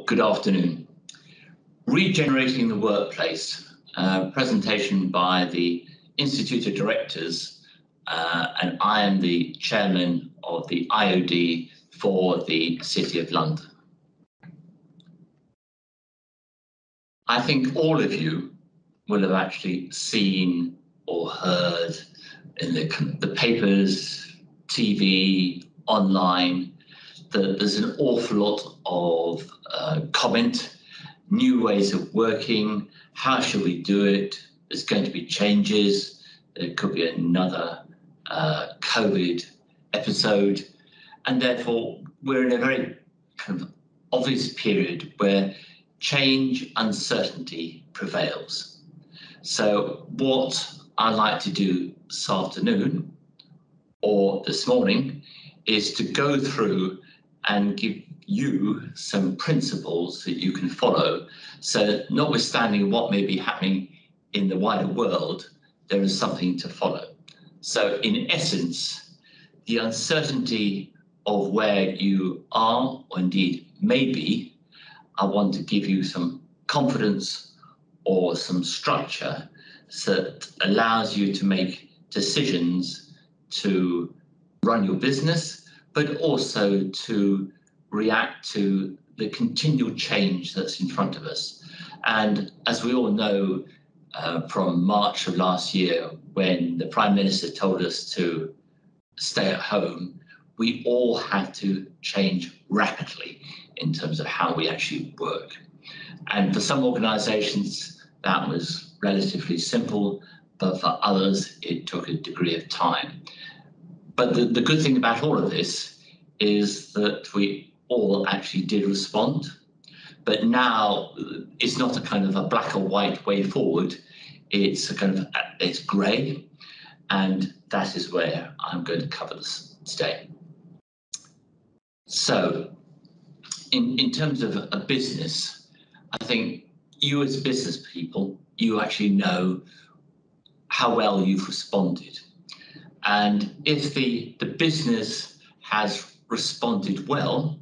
good afternoon. Regenerating the Workplace, presentation by the Institute of Directors, and I am the chairman of the IOD for the City of London. I think all of you will have actually seen or heard in the papers, TV, online, that there's an awful lot of comment, new ways of working, how should we do it, there's going to be changes, there could be another COVID episode, and therefore we're in a very kind of obvious period where change, uncertainty prevails. So what I like to do this afternoon or this morning is to go through and give you some principles that you can follow. So notwithstanding what may be happening in the wider world, there is something to follow. So in essence, the uncertainty of where you are, or indeed may be, I want to give you some confidence or some structure that allows you to make decisions to run your business, but also to react to the continual change that's in front of us. And as we all know, from March of last year, when the Prime Minister told us to stay at home, we all had to change rapidly in terms of how we actually work. And for some organisations, that was relatively simple, but for others, it took a degree of time. But the good thing about all of this is that we all actually did respond. But now it's not a kind of a black or white way forward. It's a kind of, it's grey. And that is where I'm going to cover this today. So in terms of a business, I think you as business people, you actually know how well you've responded. And if the business has responded well,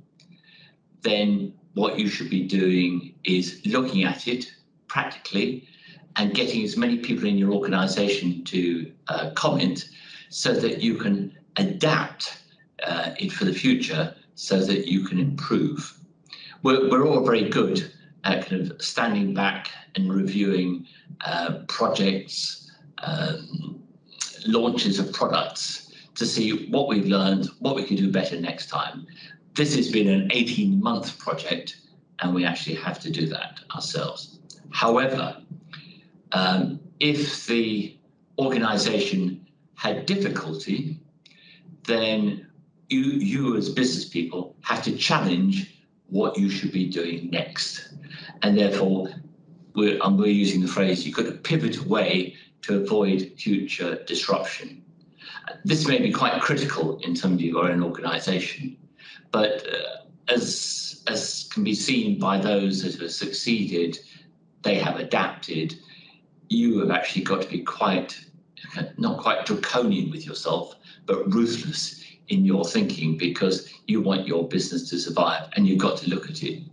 then what you should be doing is looking at it practically and getting as many people in your organisation to comment so that you can adapt it for the future so that you can improve. We're all very good at kind of standing back and reviewing projects, launches of products to see what we've learned, what we can do better next time. This has been an 18-month project and we actually have to do that ourselves. However, if the organisation had difficulty, then you as business people have to challenge what you should be doing next. And therefore, we're using the phrase, you've got to pivot away to avoid future disruption. This may be quite critical in terms of your own organisation, but as can be seen by those that have succeeded, they have adapted. You have actually got to be not quite draconian with yourself, but ruthless in your thinking, because you want your business to survive and you've got to look at it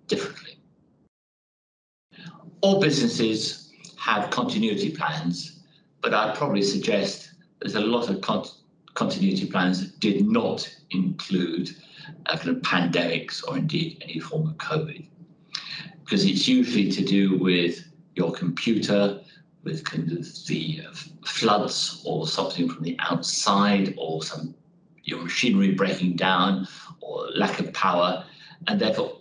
differently. All businesses have continuity plans, but I'd probably suggest there's a lot of continuity plans that did not include kind of pandemics or indeed any form of COVID, because it's usually to do with your computer, with kind of the floods or something from the outside, or your machinery breaking down or lack of power, and therefore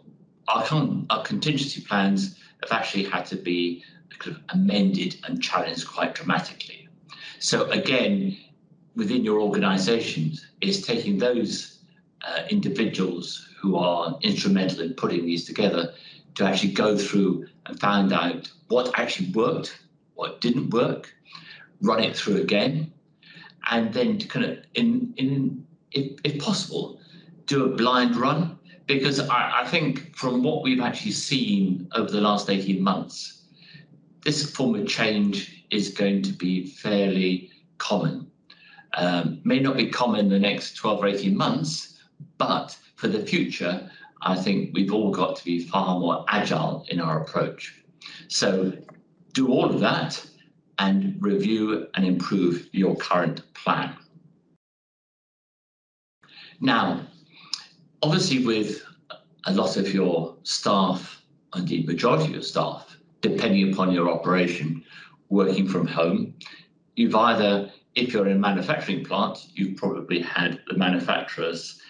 our contingency plans have actually had to be kind of amended and challenged quite dramatically. So again, within your organisations, is taking those individuals who are instrumental in putting these together to actually go through and find out what actually worked, what didn't work, run it through again, and then to kind of, if possible, do a blind run. Because I think from what we've actually seen over the last 18 months, this form of change is going to be fairly common. May not be common in the next 12 or 18 months, but for the future, I think we've all got to be far more agile in our approach. So do all of that and review and improve your current plan. Now, obviously with a lot of your staff, indeed majority of your staff, depending upon your operation, working from home, you've either, if you're in a manufacturing plant, you've probably had the manufacturers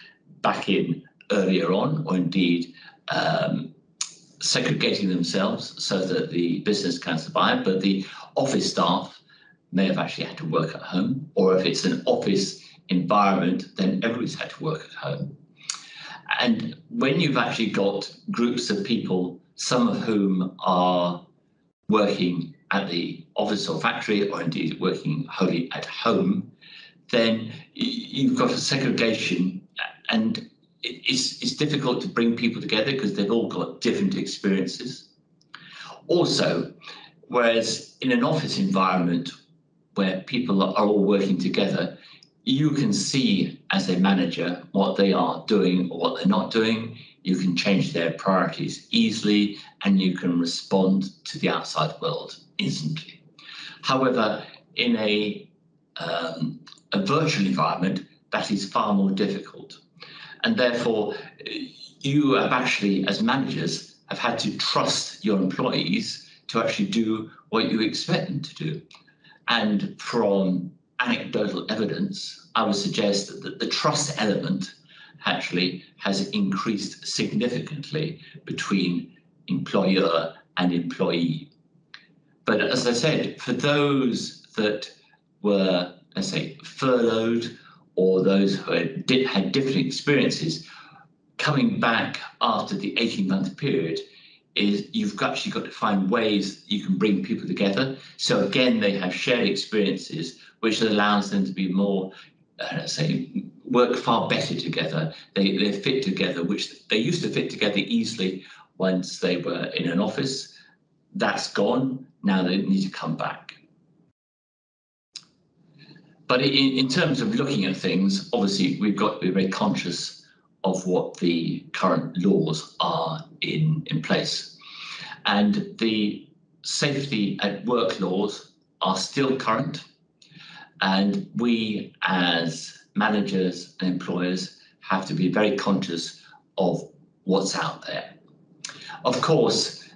back in earlier on, or indeed segregating themselves so that the business can survive, but the office staff may have actually had to work at home, or if it's an office environment, then everybody's had to work at home. And when you've actually got groups of people, some of whom are working at the office or factory, or indeed working wholly at home, then you've got a segregation, and it's difficult to bring people together because they've all got different experiences. Also, whereas in an office environment where people are all working together, you can see as a manager what they are doing or what they're not doing. You can change their priorities easily, and you can respond to the outside world instantly. However, in a virtual environment, that is far more difficult. And therefore, you have actually, as managers, have had to trust your employees to actually do what you expect them to do. And from anecdotal evidence, I would suggest that the trust element actually has increased significantly between employer and employee. But as I said, for those that were, let's say, furloughed, or those who had different experiences, coming back after the 18-month period, is you've actually got to find ways you can bring people together. So again, they have shared experiences, which allows them to be more, let's say, work far better together. They fit together, which they used to fit together easily once they were in an office. That's gone. Now they need to come back. But in terms of looking at things, obviously, we've got to be very conscious of what the current laws are in place. And the safety at work laws are still current. And we, as managers and employers, have to be very conscious of what's out there. Of course,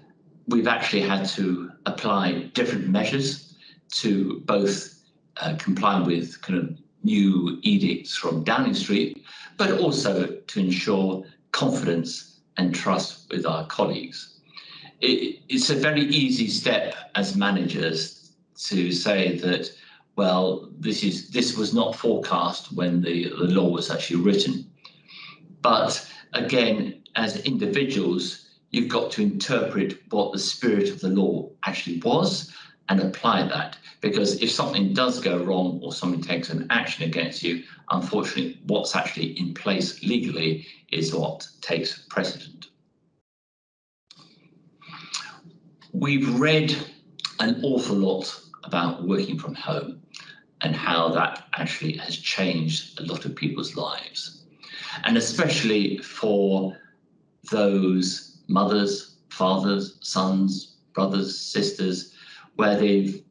we've actually had to apply different measures to both comply with kind of new edicts from Downing Street, but also to ensure confidence and trust with our colleagues. It's a very easy step as managers to say that, well, this was not forecast when the law was actually written. But again, as individuals, you've got to interpret what the spirit of the law actually was and apply that. Because if something does go wrong or somebody takes an action against you, unfortunately, what's actually in place legally is what takes precedent. We've read an awful lot about working from home and how that actually has changed a lot of people's lives. And especially for those mothers, fathers, sons, brothers, sisters, where they've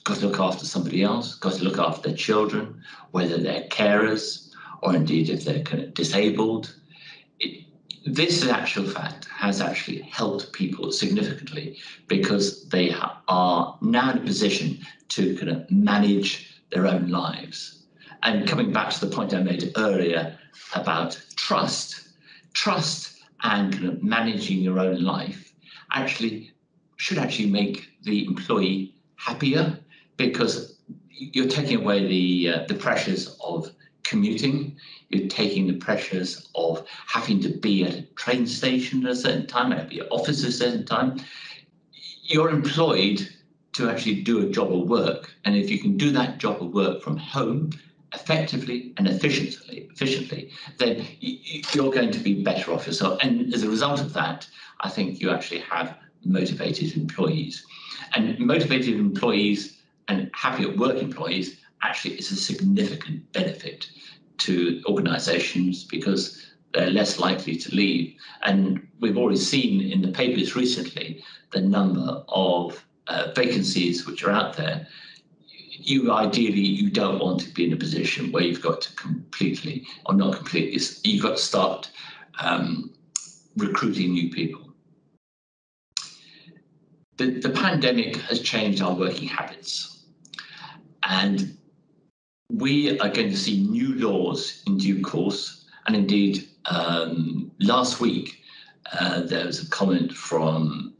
got to look after somebody else, got to look after their children, whether they're carers or indeed if they're kind of disabled. This actual fact has actually helped people significantly because they are now in a position to kind of manage their own lives. And coming back to the point I made earlier about trust and kind of managing your own life should actually make the employee happier, because you're taking away the pressures of commuting, you're taking the pressures of having to be at a train station at a certain time, at the office at a certain time. You're employed to actually do a job of work, and if you can do that job of work from home effectively and efficiently, then you're going to be better off yourself. And as a result of that, I think you actually have motivated employees. And motivated employees and happy at work employees actually is a significant benefit to organisations, because they're less likely to leave. And we've already seen in the papers recently the number of vacancies which are out there. Ideally, you don't want to be in a position where you've got to completely, or not completely, you've got to start recruiting new people. The pandemic has changed our working habits, and we are going to see new laws in due course. And indeed, last week, there was a comment from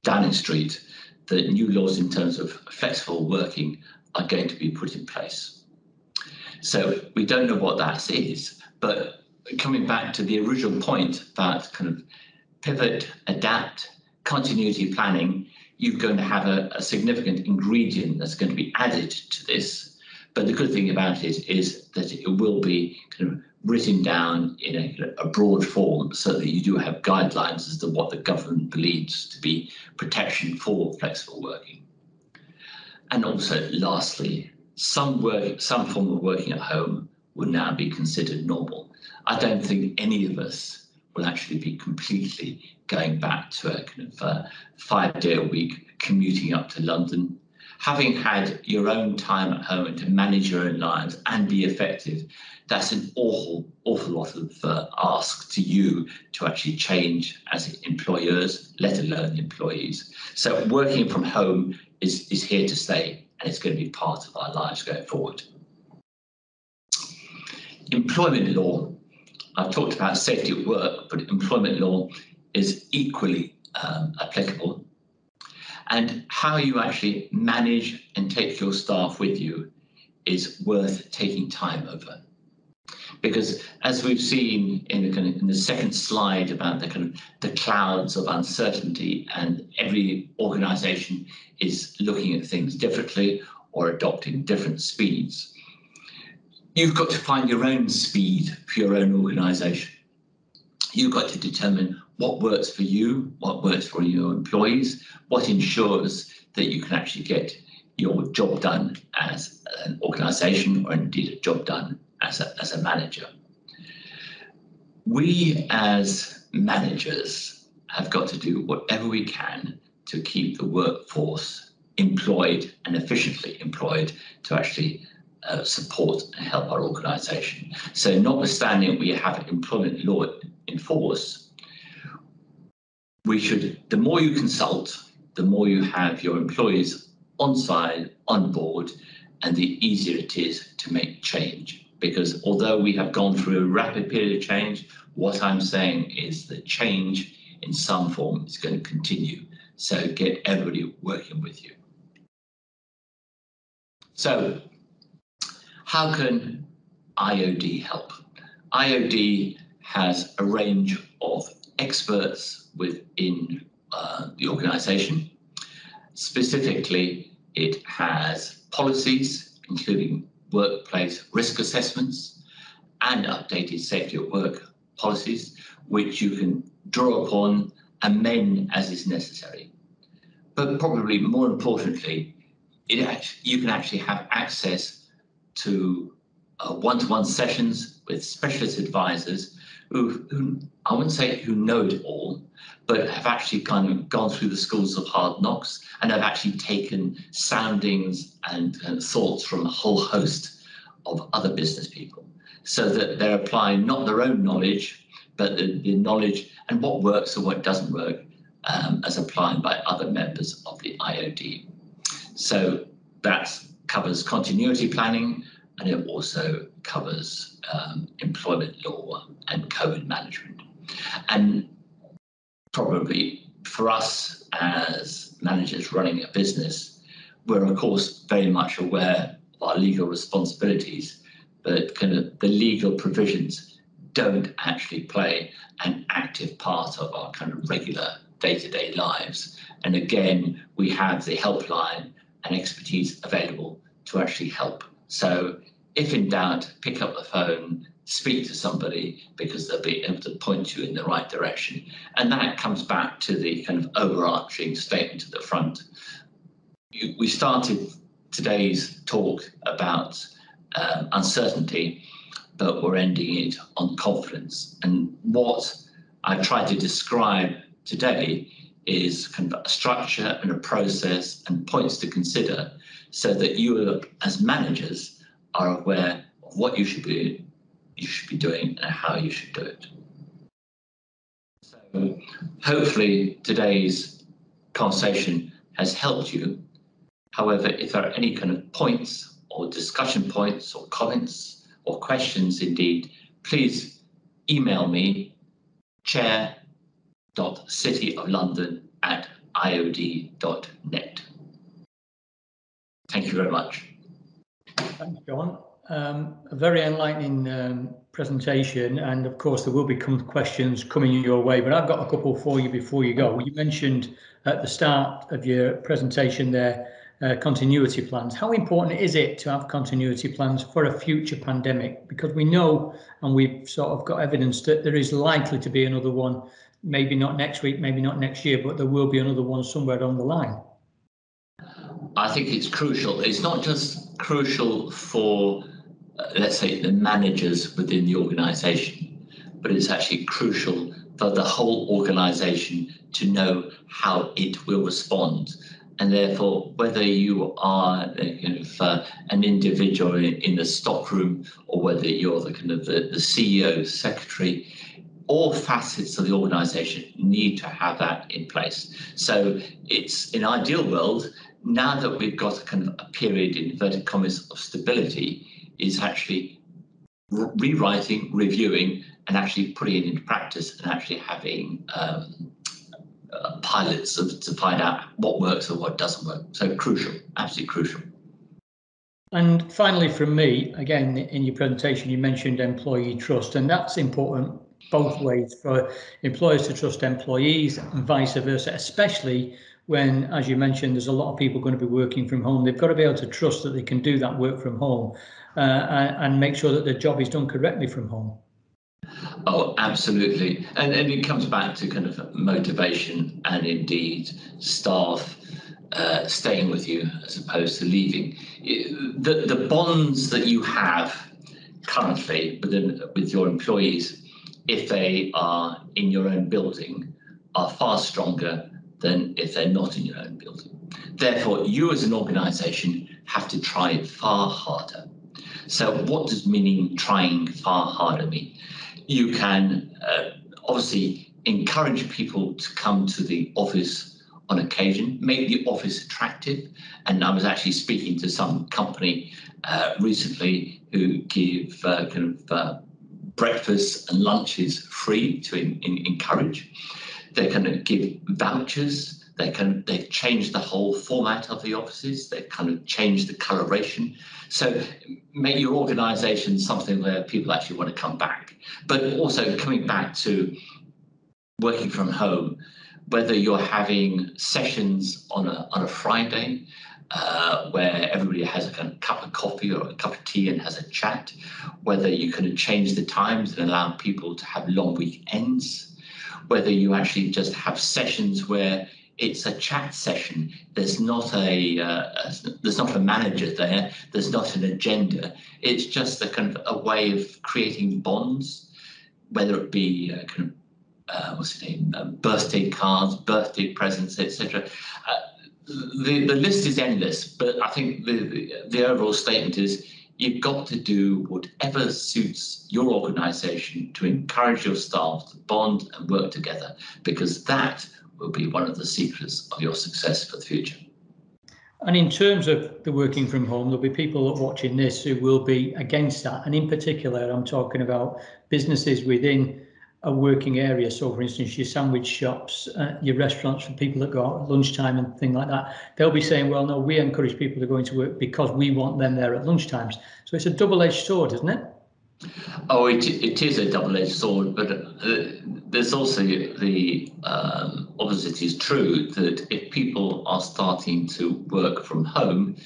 Downing Street that new laws in terms of flexible working are going to be put in place. So we don't know what that is, but coming back to the original point about kind of pivot, adapt, continuity planning, you're going to have a significant ingredient that's going to be added to this. But the good thing about it is that it will be kind of written down in a broad form so that you do have guidelines as to what the government believes to be protection for flexible working. And also, lastly, some form of working at home will now be considered normal. I don't think any of us will actually be completely going back to a kind of 5-day-a-week commuting up to London. Having had your own time at home to manage your own lives and be effective, that's an awful lot of ask to you to actually change as employers, let alone employees. So working from home is here to stay, and it's going to be part of our lives going forward. Employment law. I've talked about safety at work, but employment law is equally applicable. And how you actually manage and take your staff with you is worth taking time over. Because as we've seen in the second slide about the clouds of uncertainty, and every organisation is looking at things differently or adopting different speeds, you've got to find your own speed for your own organisation. You've got to determine what works for you, what works for your employees, what ensures that you can actually get your job done as an organisation, or indeed a job done as a manager. We as managers have got to do whatever we can to keep the workforce employed and efficiently employed to actually support and help our organisation. So notwithstanding we have employment law in force, the more you consult, the more you have your employees on side, on board, and the easier it is to make change. Because although we have gone through a rapid period of change, what I'm saying is that change in some form is going to continue. So get everybody working with you. So how can IOD help? IOD has a range of experts within the organisation. Specifically, it has policies, including workplace risk assessments and updated safety at work policies, which you can draw upon, amend as is necessary. But probably more importantly, you can actually have access to one-to-one sessions with specialist advisors who I wouldn't say who know it all, but have actually kind of gone through the schools of hard knocks and have actually taken soundings and thoughts from a whole host of other business people, so that they're applying not their own knowledge, but the knowledge and what works and what doesn't work as applied by other members of the IOD. So that covers continuity planning, and it also covers employment law and COVID management. And probably for us as managers running a business, we're of course very much aware of our legal responsibilities, but kind of the legal provisions don't actually play an active part of our kind of regular day-to-day lives. And again, we have the helpline and expertise available to actually help. So if in doubt, pick up the phone, speak to somebody, because they'll be able to point you in the right direction. And that comes back to the kind of overarching statement at the front. We started today's talk about uncertainty, but we're ending it on confidence. And what I've tried to describe today is kind of a structure and a process and points to consider so that you as managers are aware of what you should be doing and how you should do it. So hopefully today's conversation has helped you. However, if there are any kind of points or discussion points or comments or questions indeed, please email me chair.cityoflondon@iod.net. Thank you very much. Thanks, John. A very enlightening presentation, and of course there will be questions coming your way, but I've got a couple for you before you go. You mentioned at the start of your presentation there continuity plans. How important is it to have continuity plans for a future pandemic? Because we know, and we've sort of got evidence that there is likely to be another one, maybe not next week, maybe not next year, but there will be another one somewhere down the line. I think it's crucial. It's not just crucial for, let's say, the managers within the organisation, but it's actually crucial for the whole organisation to know how it will respond. And therefore, whether you are an individual in the stockroom, or whether you're the kind of the CEO, secretary, all facets of the organisation need to have that in place. So it's an ideal world. Now that we've got a kind of a period in inverted commas of stability, is actually rewriting, reviewing, and actually putting it into practice, and actually having pilots to find out what works and what doesn't work. So crucial, absolutely crucial. And finally, from me, again, in your presentation, you mentioned employee trust, and that's important both ways, for employers to trust employees and vice versa, especially when, as you mentioned, there's a lot of people going to be working from home. They've got to be able to trust that they can do that work from home and make sure that their job is done correctly from home. Oh, absolutely. And it comes back to kind of motivation and indeed staff staying with you as opposed to leaving. The bonds that you have currently with your employees, if they are in your own building, are far stronger than if they're not in your own building. Therefore, you as an organisation have to try far harder. So what does meaning trying far harder mean? You can obviously encourage people to come to the office on occasion, make the office attractive. And I was actually speaking to some company recently who give breakfasts and lunches free to encourage. They're going to give vouchers. They've changed the whole format of the offices. They've kind of changed the coloration. So make your organisation something where people actually want to come back. But also coming back to working from home, whether you're having sessions on a Friday where everybody has a kind of cup of coffee or a cup of tea and has a chat, whether you can change the times and allow people to have long weekends, whether you actually just have sessions where it's a chat session. There's not a manager there. There's not an agenda. It's just a kind of a way of creating bonds, whether it be birthday cards, birthday presents, etc. The list is endless, but I think the overall statement is you've got to do whatever suits your organisation to encourage your staff to bond and work together, because that will be one of the secrets of your success for the future. And in terms of the working from home, there'll be people watching this who will be against that. And in particular, I'm talking about businesses within a working area. So, for instance, your sandwich shops, your restaurants for people that go out at lunchtime and things like that. They'll be saying, well, no, we encourage people to go into work because we want them there at lunchtimes. So it's a double-edged sword, isn't it? Oh, it is a double-edged sword, but there's also the opposite is true, that if people are starting to work from home,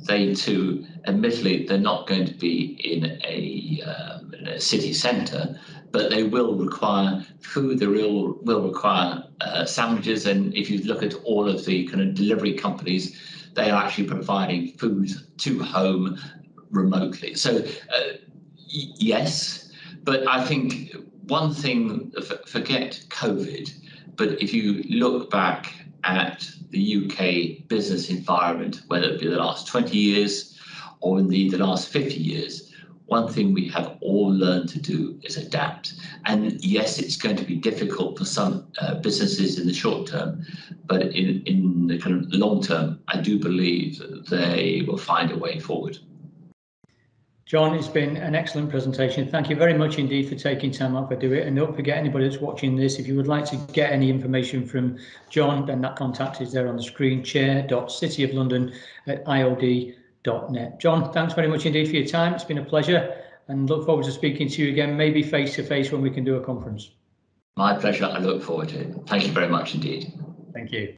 they too, admittedly, they're not going to be in a city centre, but they will require food, they will require sandwiches. And if you look at all of the kind of delivery companies, they are actually providing food to home remotely. So Yes, but I think one thing, forget COVID, but if you look back at the UK business environment, whether it be the last 20 years or indeed the last 50 years, one thing we have all learned to do is adapt. And yes, it's going to be difficult for some businesses in the short term, but in the kind of long term, I do believe that they will find a way forward. John, it's been an excellent presentation. Thank you very much indeed for taking time out to do it. And don't forget, anybody that's watching this, if you would like to get any information from John, then that contact is there on the screen, chair.cityoflondon@iod.net. John, thanks very much indeed for your time. It's been a pleasure, and look forward to speaking to you again, maybe face to face when we can do a conference. My pleasure. I look forward to it. Thank you very much indeed. Thank you.